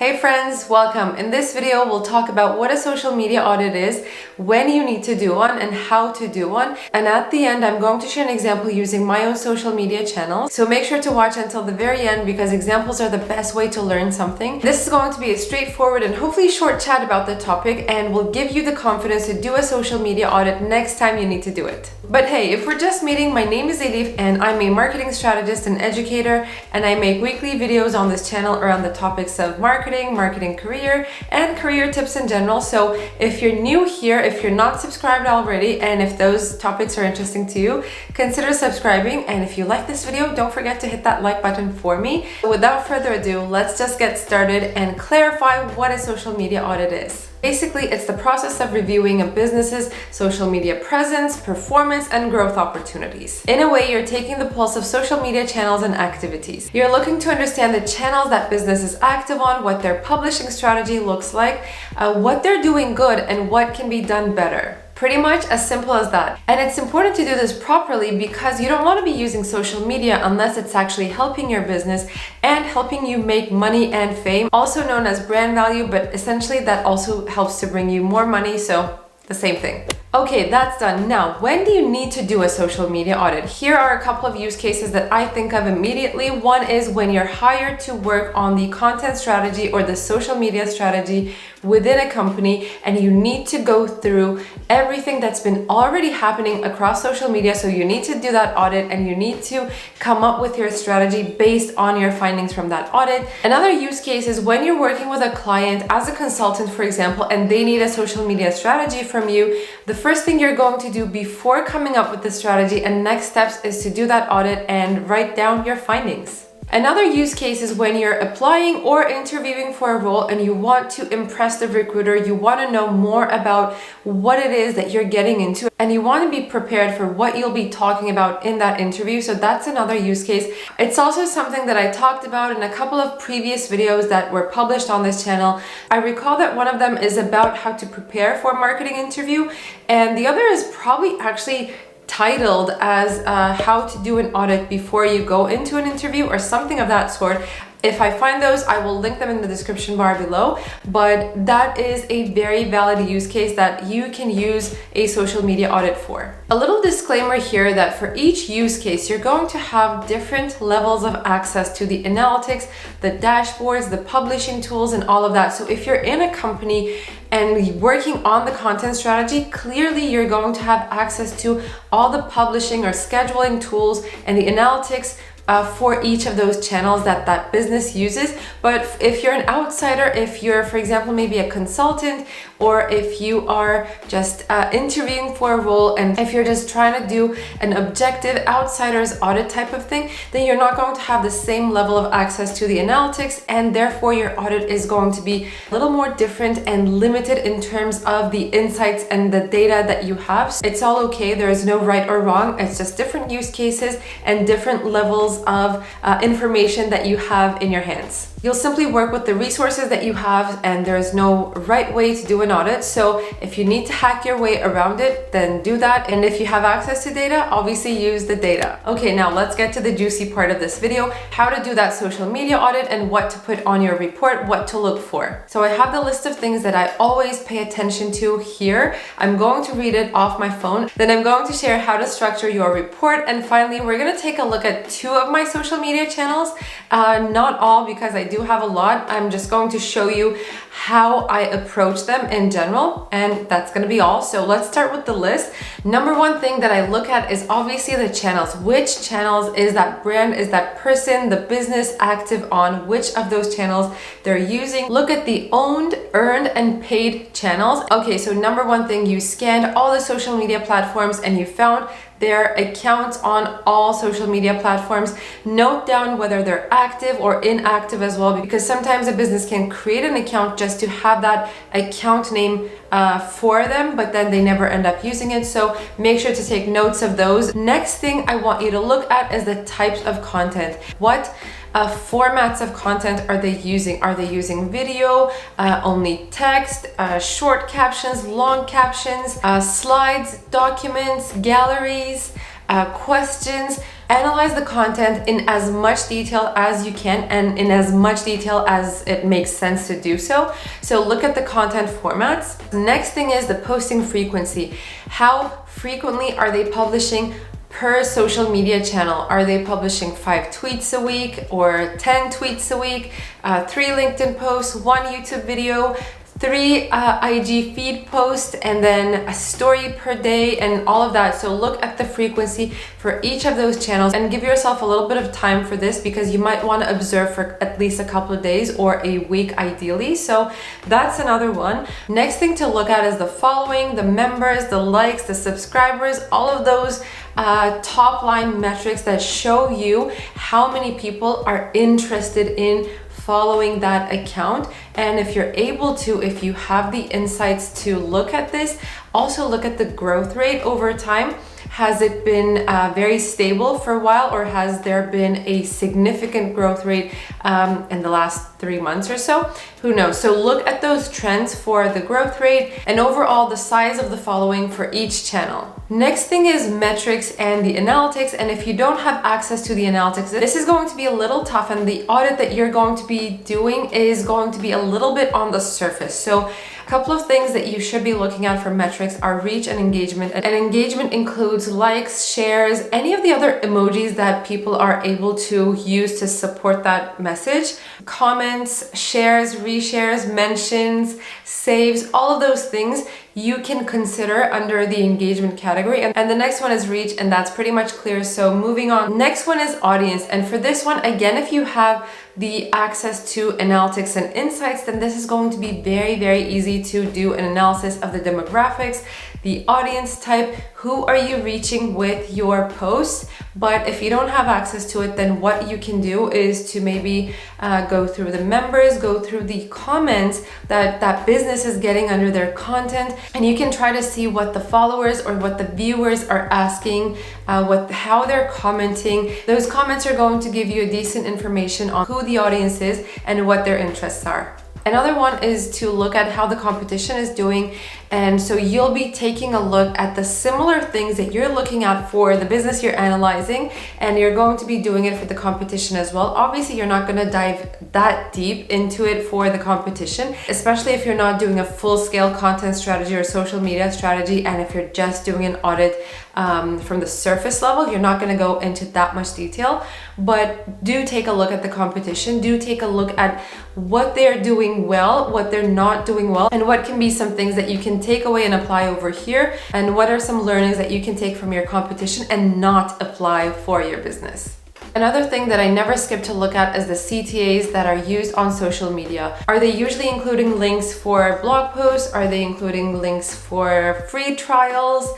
Hey friends, welcome. In this video, we'll talk about what a social media audit is, when you need to do one, and how to do one. And at the end, I'm going to share an example using my own social media channels. So make sure to watch until the very end because examples are the best way to learn something. This is going to be a straightforward and hopefully short chat about the topic and will give you the confidence to do a social media audit next time you need to do it. But hey, if we're just meeting, my name is Elif and I'm a marketing strategist and educator, and I make weekly videos on this channel around the topics of marketing career, and career tips in general. So if you're new here, if you're not subscribed already, and if those topics are interesting to you, consider subscribing. And if you like this video, don't forget to hit that like button for me. Without further ado, let's just get started and clarify what a social media audit is. Basically, it's the process of reviewing a business's social media presence, performance, and growth opportunities. In a way, you're taking the pulse of social media channels and activities. You're looking to understand the channels that business is active on, what their publishing strategy looks like, what they're doing good, and what can be done better. Pretty much as simple as that. And it's important to do this properly because you don't want to be using social media unless it's actually helping your business and helping you make money and fame, also known as brand value, but essentially that also helps to bring you more money, so the same thing. Okay, that's done. Now, when do you need to do a social media audit? Here are a couple of use cases that I think of immediately. One is when you're hired to work on the content strategy or the social media strategy within a company, and you need to go through everything that's been already happening across social media. So you need to do that audit and you need to come up with your strategy based on your findings from that audit. Another use case is when you're working with a client as a consultant, for example, and they need a social media strategy from you. The first thing you're going to do before coming up with the strategy and next steps is to do that audit and write down your findings. Another use case is when you're applying or interviewing for a role and you want to impress the recruiter, you want to know more about what it is that you're getting into, and you want to be prepared for what you'll be talking about in that interview. So that's another use case. It's also something that I talked about in a couple of previous videos that were published on this channel. I recall that one of them is about how to prepare for a marketing interview, and the other is probably actually titled as how to do an audit before you go into an interview or something of that sort. If I find those, I will link them in the description bar below, but that is a very valid use case that you can use a social media audit for. A little disclaimer here that for each use case, you're going to have different levels of access to the analytics, the dashboards, the publishing tools, and all of that. So if you're in a company and working on the content strategy, clearly you're going to have access to all the publishing or scheduling tools and the analytics for each of those channels that business uses. But if you're an outsider, if you're, for example, maybe a consultant, or if you are just interviewing for a role, and if you're just trying to do an objective outsider's audit type of thing, then you're not going to have the same level of access to the analytics, and therefore your audit is going to be a little more different and limited in terms of the insights and the data that you have. It's all okay, there is no right or wrong, it's just different use cases and different levels of information that you have in your hands. You'll simply work with the resources that you have, and there is no right way to do an audit. So if you need to hack your way around it, then do that. And if you have access to data, obviously use the data. Okay, now let's get to the juicy part of this video, how to do that social media audit and what to put on your report, what to look for. So I have the list of things that I always pay attention to here. I'm going to read it off my phone. Then I'm going to share how to structure your report. And finally, we're going to take a look at 2 of my social media channels, not all because I do have a lot. I'm just going to show you how I approach them in general, and that's going to be all. So let's start with the list. Number one thing that I look at is obviously the channels. Which channels is that brand, is that person, the business active on? Which of those channels they're using? Look at the owned, earned, and paid channels. Okay, so number one thing, you scanned all the social media platforms and you found their accounts on all social media platforms. Note down whether they're active or inactive as well, because sometimes a business can create an account just to have that account name for them, but then they never end up using it. So make sure to take notes of those. Next thing I want you to look at is the types of content. What formats of content are they using? Are they using video, only text, short captions, long captions, slides, documents, galleries, questions? Analyze the content in as much detail as you can and in as much detail as it makes sense to do so. So look at the content formats. Next thing is the posting frequency. How frequently are they publishing per social media channel? Are they publishing 5 tweets a week or 10 tweets a week, 3 LinkedIn posts, 1 YouTube video, 3 IG feed posts, and then a story per day and all of that. So look at the frequency for each of those channels and give yourself a little bit of time for this, because you might want to observe for at least a couple of days or a week ideally. So that's another one. Next thing to look at is the following, the members, the likes, the subscribers, all of those top line metrics that show you how many people are interested in following that account. And if you're able to, if you have the insights to look at this, also look at the growth rate over time. Has it been very stable for a while, or has there been a significant growth rate in the last 3 months or so? Who knows? So look at those trends for the growth rate and overall the size of the following for each channel. Next thing is metrics and the analytics. And if you don't have access to the analytics, this is going to be a little tough, and the audit that you're going to be doing is going to be a little bit on the surface. So a couple of things that you should be looking at for metrics are reach and engagement. And engagement includes likes, shares, any of the other emojis that people are able to use to support that message, comments, shares, reshares, mentions, saves, all of those things you can consider under the engagement category. And the next one is reach, and that's pretty much clear. So moving on, next one is audience. And for this one, again, if you have the access to analytics and insights, then this is going to be very, very easy to do an analysis of the demographics, the audience type, who are you reaching with your posts. But if you don't have access to it, then what you can do is to maybe go through the members, go through the comments that business is getting under their content, and you can try to see what the followers or what the viewers are asking, how they're commenting. Those comments are going to give you a decent information on who the audience is and what their interests are. Another one is to look at how the competition is doing. And so you'll be taking a look at the similar things that you're looking at for the business you're analyzing, and you're going to be doing it for the competition as well. Obviously, you're not going to dive that deep into it for the competition, especially if you're not doing a full-scale content strategy or social media strategy. And if you're just doing an audit from the surface level, you're not going to go into that much detail. But do take a look at the competition. Do take a look at what they're doing well, what they're not doing well, and what can be some things that you can take away and apply over here, and what are some learnings that you can take from your competition and not apply for your business. Another thing that I never skip to look at is the CTAs that are used on social media. Are they usually including links for blog posts? Are they including links for free trials,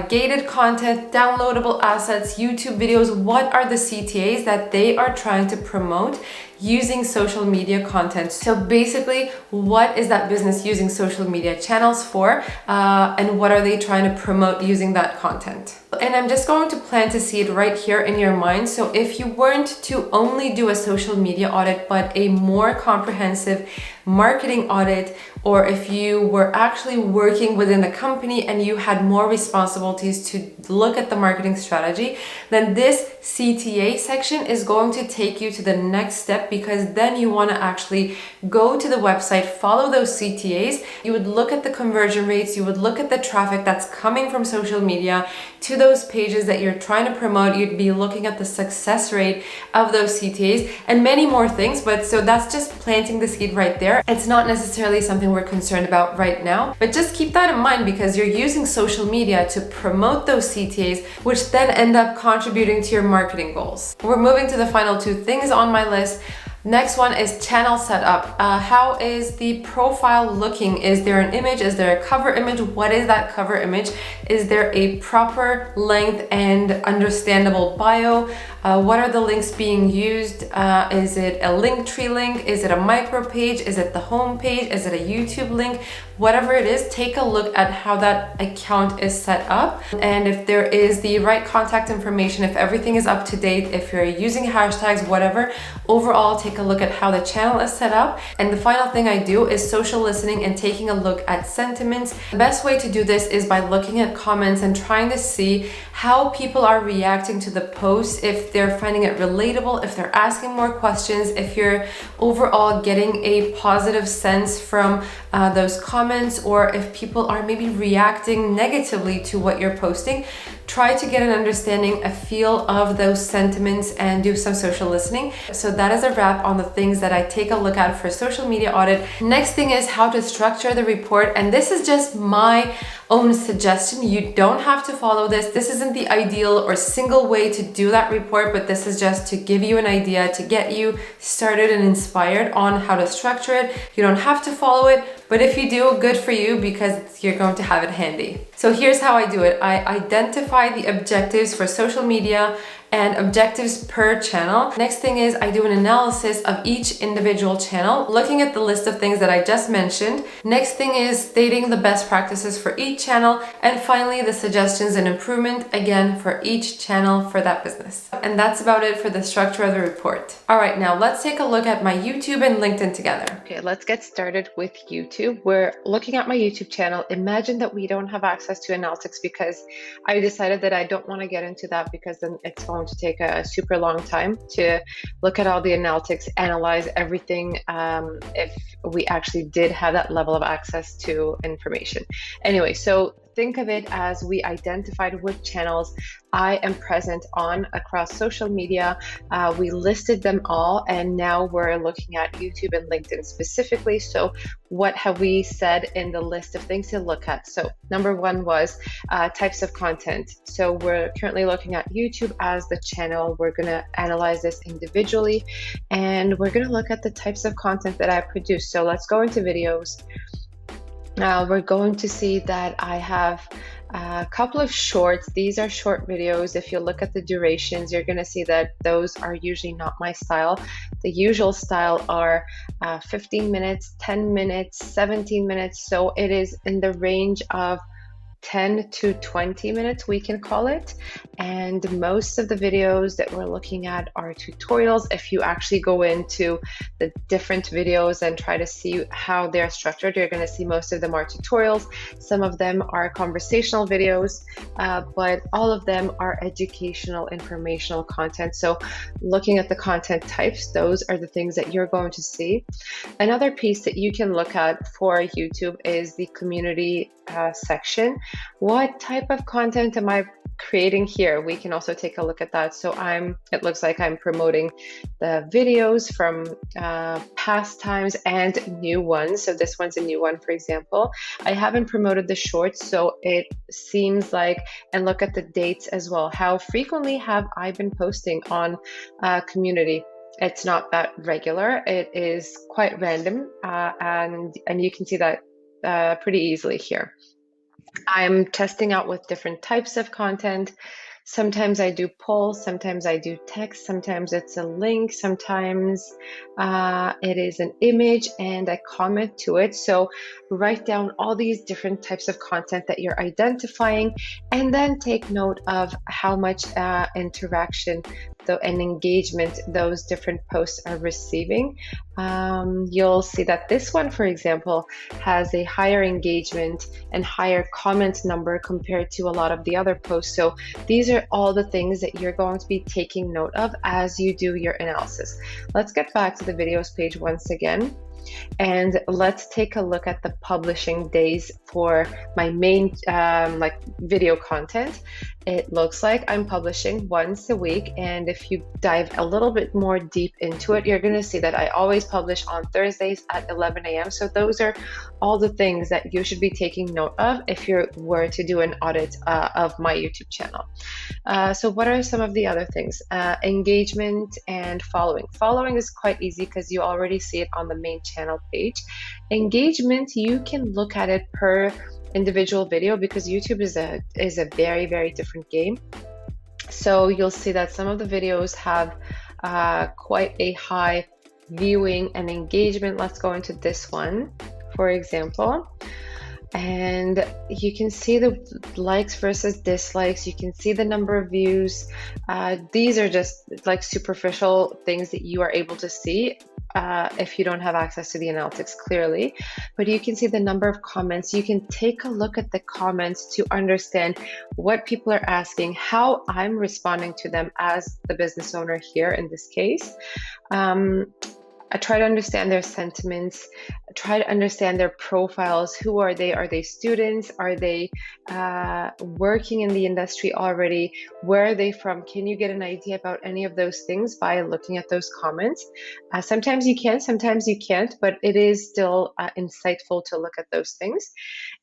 gated content, downloadable assets, YouTube videos? What are the CTAs that they are trying to promote using social media content? So basically, what is that business using social media channels for, and what are they trying to promote using that content? And I'm just going to plant a seed right here in your mind. So if you weren't to only do a social media audit, but a more comprehensive marketing audit, or if you were actually working within the company and you had more responsibilities to look at the marketing strategy, then this CTA section is going to take you to the next step, because then you want to actually go to the website, follow those CTAs. You would look at the conversion rates, you would look at the traffic that's coming from social media to those pages that you're trying to promote. You'd be looking at the success rate of those CTAs and many more things. But so that's just planting the seed right there. It's not necessarily something we're concerned about right now, but just keep that in mind, because you're using social media to promote those CTAs, which then end up contributing to your marketing goals. We're moving to the final 2 things on my list. Next one is channel setup. How is the profile looking? Is there an image? Is there a cover image? What is that cover image? Is there a proper length and understandable bio? What are the links being used? Is it a link tree link? Is it a micro page? Is it the home page? Is it a YouTube link? Whatever it is, take a look at how that account is set up, and if there is the right contact information, if everything is up to date, if you're using hashtags, whatever. Overall, take a look at how the channel is set up. And the final thing I do is social listening and taking a look at sentiments. The best way to do this is by looking at comments and trying to see how people are reacting to the post, if they're finding it relatable, if they're asking more questions, if you're overall getting a positive sense from those comments, or if people are maybe reacting negatively to what you're posting. Try to get an understanding, a feel of those sentiments, and do some social listening. So that is a wrap on the things that I take a look at for social media audit. Next thing is how to structure the report, and this is just my own suggestion. You don't have to follow this. This isn't the ideal or single way to do that report, but this is just to give you an idea, to get you started and inspired on how to structure it. You don't have to follow it, but if you do, good for you, because you're going to have it handy. So here's how I do it. I identify the objectives for social media and objectives per channel. Next thing is I do an analysis of each individual channel, looking at the list of things that I just mentioned. Next thing is stating the best practices for each channel. And finally, the suggestions and improvement, again, for each channel for that business. And that's about it for the structure of the report. All right, now let's take a look at my YouTube and LinkedIn together. Okay, let's get started with YouTube. We're looking at my YouTube channel. Imagine that we don't have access to analytics, because I decided that I don't want to get into that, because then it's going to take a super long time to look at all the analytics, analyze everything, if we actually did have that level of access to information. Anyway, so think of it as we identified which channels I am present on across social media. We listed them all, and now we're looking at YouTube and LinkedIn specifically. So what have we said in the list of things to look at? So number one was types of content. So we're currently looking at YouTube as the channel. We're going to analyze this individually, and we're going to look at the types of content that I produce. So let's go into videos. We're going to see that I have a couple of shorts. These are short videos. If you look at the durations, you're going to see that those are usually not my style. The usual style are 15 minutes, 10 minutes, 17 minutes. So it is in the range of 10 to 20 minutes, we can call it. And most of the videos that we're looking at are tutorials. If you actually go into the different videos and try to see how they're structured, you're going to see most of them are tutorials. Some of them are conversational videos, but all of them are educational, informational content. So looking at the content types, those are the things that you're going to see. Another piece that you can look at for YouTube is the community section. What type of content am I creating here? We can also take a look at that. So it looks like I'm promoting the videos from past times and new ones. So this one's a new one, for example. I haven't promoted the shorts, so it seems like, and look at the dates as well. How frequently have I been posting on community? It's not that regular. It is quite random, and you can see that pretty easily here. I'm testing out with different types of content. Sometimes I do polls, sometimes I do text, sometimes it's a link, sometimes it is an image and I comment to it. So write down all these different types of content that you're identifying, and then take note of how much interaction and engagement those different posts are receiving. You'll see that this one, for example, has a higher engagement and higher comment number compared to a lot of the other posts. So these are all the things that you're going to be taking note of as you do your analysis. Let's get back to the videos page once again. And let's take a look at the publishing days for my main video content. It looks like I'm publishing once a week, and if you dive a little bit more deep into it, you're going to see that I always publish on Thursdays at 11 a.m. So those are all the things that you should be taking note of if you were to do an audit of my YouTube channel. So what are some of the other things? Engagement and following. Following is quite easy because you already see it on the main channel page. Engagement, you can look at it per individual video because YouTube is a very, very different game. So you'll see that some of the videos have quite a high viewing and engagement. Let's go into this one, for example. And you can see the likes versus dislikes. You can see the number of views. These are just like superficial things that you are able to see if you don't have access to the analytics clearly. But you can see the number of comments. You can take a look at the comments to understand what people are asking, how I'm responding to them as the business owner here in this case. I try to understand their sentiments, try to understand their profiles. Who are they? Are they students? Are they working in the industry already? Where are they from? Can you get an idea about any of those things by looking at those comments? Sometimes you can, sometimes you can't, but it is still insightful to look at those things.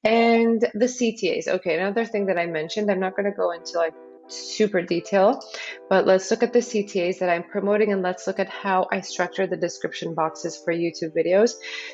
And the CTAs. Okay, another thing that I mentioned, I'm not going to go into like super detail, but let's look at the CTAs that I'm promoting, and let's look at how I structure the description boxes for YouTube videos.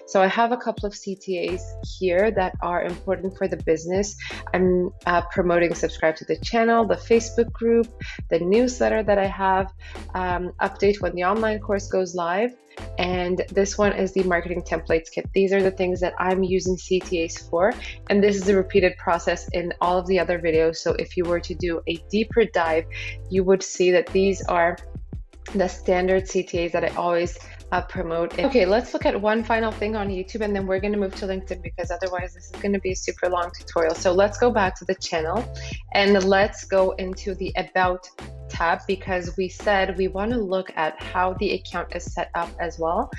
So I have a couple of CTAs here that are important for the business. I'm promoting subscribe to the channel, the Facebook group, the newsletter that I have, update when the online course goes live, and this one is the marketing templates kit. These are the things that I'm using CTAs for, and this is a repeated process in all of the other videos. So if you were to do a deeper dive, you would see that these are the standard CTAs that I always promote. Okay, let's look at one final thing on YouTube, and then we're going to move to LinkedIn, because otherwise this is going to be a super long tutorial. So let's go back to the channel and let's go into the About tab, because we said we want to look at how the account is set up as well.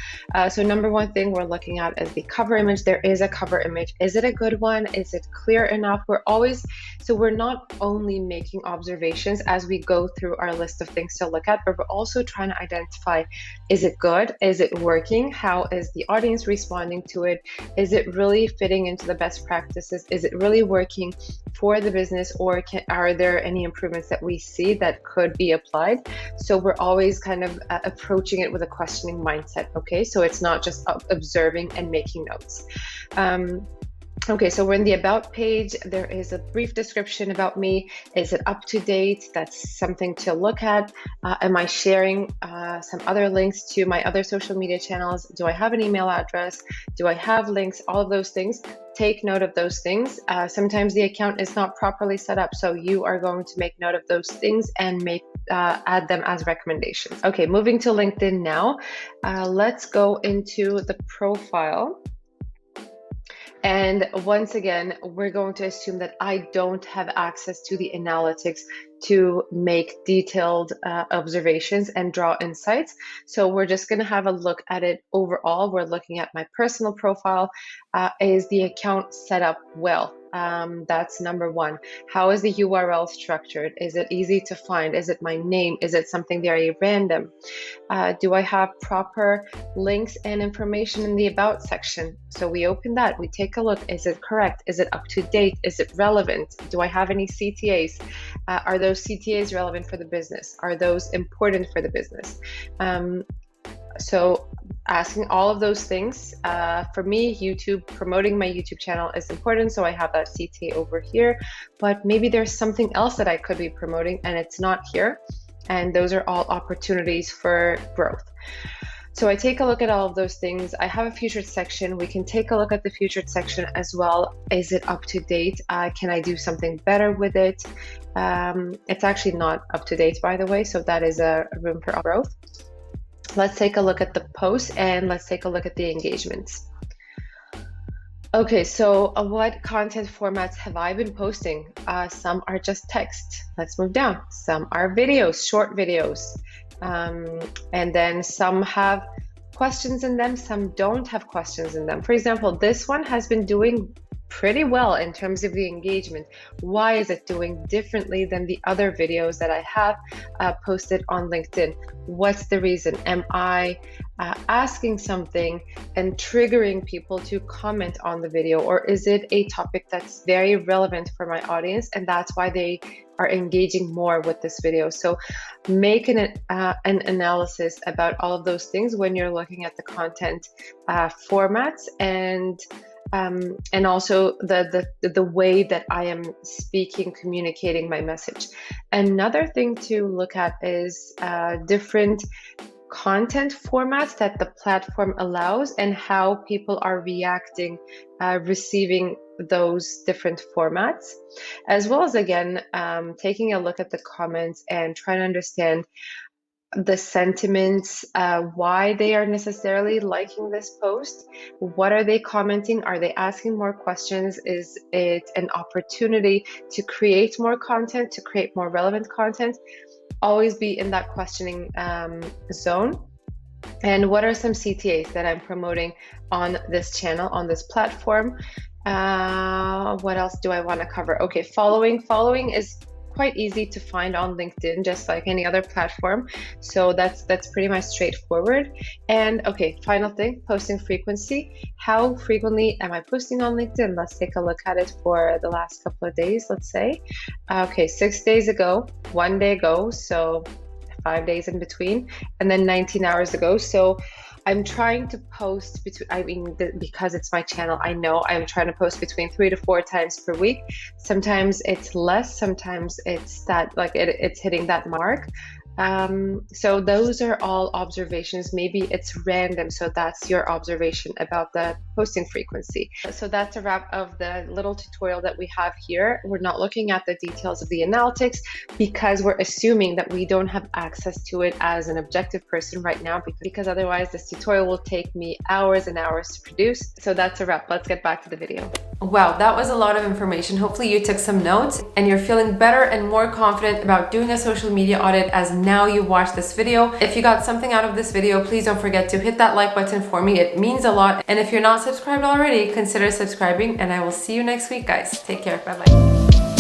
So number one thing we're looking at is the cover image. There is a cover image. Is it a good one? Is it clear enough? We're not only making observations as we go through our list of things to look at, but we're also trying to identify, is it good? Is it working? How is the audience responding to it? Is it really fitting into the best practices? Is it really working for the business, or are there any improvements that we see that could be applied? So we're always kind of approaching it with a questioning mindset. Okay, so it's not just observing and making notes. Okay, so we're in the About page. There is a brief description about me. Is it up to date? That's something to look at. Am I sharing some other links to my other social media channels? Do I have an email address? Do I have links? All of those things. Take note of those things. Sometimes the account is not properly set up, so you are going to make note of those things and add them as recommendations. Okay, moving to LinkedIn now. Let's go into the profile. And once again, we're going to assume that I don't have access to the analytics to make detailed observations and draw insights. So we're just going to have a look at it overall. We're looking at my personal profile. Is the account set up well? That's number one. How is the URL structured? Is it easy to find? Is it my name? Is it something very random? Do I have proper links and information in the About section? So we open that, we take a look. Is it correct? Is it up to date? Is it relevant? Do I have any CTAs? Are those CTAs relevant for the business? Are those important for the business? So asking all of those things. For me, promoting my YouTube channel is important, so I have that CTA over here, but maybe there's something else that I could be promoting and it's not here, and those are all opportunities for growth. So I take a look at all of those things. I have a featured section. We can take a look at the featured section as well. Is it up to date? Can I do something better with it? It's actually not up to date, by the way, so that is a room for growth. Let's take a look at the posts and let's take a look at the engagements. Okay, so what content formats have I been posting? Some are just text. Let's move down. Some are videos, short videos. And then some have questions in them, some don't have questions in them. For example, this one has been doing pretty well in terms of the engagement. Why is it doing differently than the other videos that I have posted on LinkedIn? What's the reason? Am I asking something and triggering people to comment on the video, or is it a topic that's very relevant for my audience and that's why they are engaging more with this video? So make an analysis about all of those things when you're looking at the content formats, and and also the way that I am speaking, communicating my message. Another thing to look at is different content formats that the platform allows and how people are reacting, receiving those different formats, as well as, again, taking a look at the comments and trying to understand the sentiments, why they are necessarily liking this post. What are they commenting? Are they asking more questions? Is it an opportunity to create more content, to create more relevant content? Always be in that questioning zone. And what are some CTAs that I'm promoting on this channel, on this platform? What else do I want to cover? Okay, following. Following is quite easy to find on LinkedIn, just like any other platform. So that's pretty much straightforward. And okay, final thing, posting frequency. How frequently am I posting on LinkedIn? Let's take a look at it for the last couple of days, let's say. Okay, 6 days ago, 1 day ago, so 5 days in between, and then 19 hours ago. So I'm trying to post between, because it's my channel, I know I'm trying to post between 3 to 4 times per week. Sometimes it's less, sometimes it's that, like it's hitting that mark. So those are all observations. Maybe it's random, so that's your observation about the posting frequency. So that's a wrap of the little tutorial that we have here. We're not looking at the details of the analytics because we're assuming that we don't have access to it as an objective person right now, because otherwise this tutorial will take me hours and hours to produce. So that's a wrap. Let's get back to the video. Wow, that was a lot of information. Hopefully you took some notes and you're feeling better and more confident about doing a social media audit as now you watch this video. If you got something out of this video, please don't forget to hit that like button for me. It means a lot. And if you're not subscribed already, consider subscribing, and I will see you next week, guys. Take care. Bye-bye.